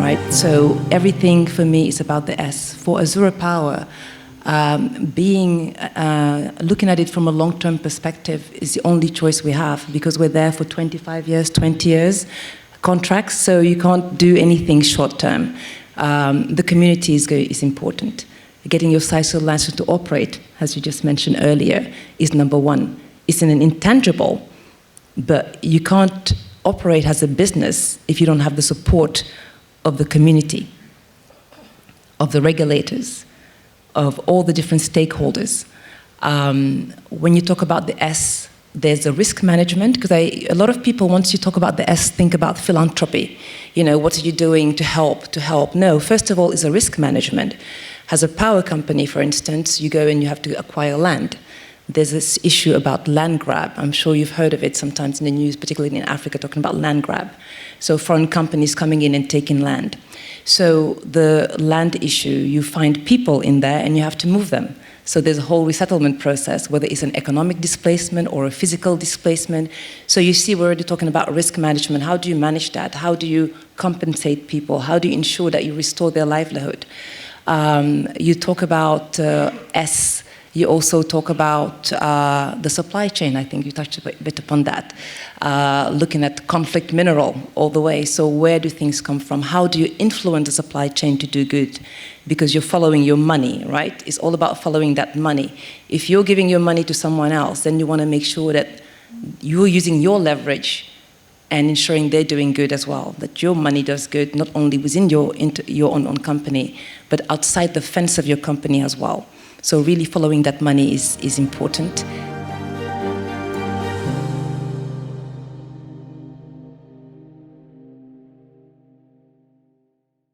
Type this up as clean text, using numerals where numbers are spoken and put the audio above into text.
right? So everything for me is about the S. For Azura Power, looking at it from a long-term perspective is the only choice we have, because we're there for 25 years, 20 years contracts, so you can't do anything short-term. The community is important. Getting your social license to operate, as you just mentioned earlier, is number one. It's an intangible, but you can't operate as a business if you don't have the support of the community, of the regulators, of all the different stakeholders. When you talk about the S, there's the risk management, because a lot of people, once you talk about the S, think about philanthropy. You know, what are you doing to help? No, first of all, is a risk management. As a power company, for instance, you go and you have to acquire land. There's this issue about land grab. I'm sure you've heard of it sometimes in the news, particularly in Africa, talking about land grab. So foreign companies coming in and taking land. So the land issue, you find people in there and you have to move them. So there's a whole resettlement process, whether it's an economic displacement or a physical displacement. So you see, we're already talking about risk management. How do you manage that? How do you compensate people? How do you ensure that you restore their livelihood? You talk about S. You also talk about the supply chain. I think you touched a bit upon that. Looking at conflict mineral all the way. So where do things come from? How do you influence the supply chain to do good? Because you're following your money, right? It's all about following that money. If you're giving your money to someone else, then you want to make sure that you're using your leverage and ensuring they're doing good as well, that your money does good, not only within your own company, but outside the fence of your company as well. So really following that money is important.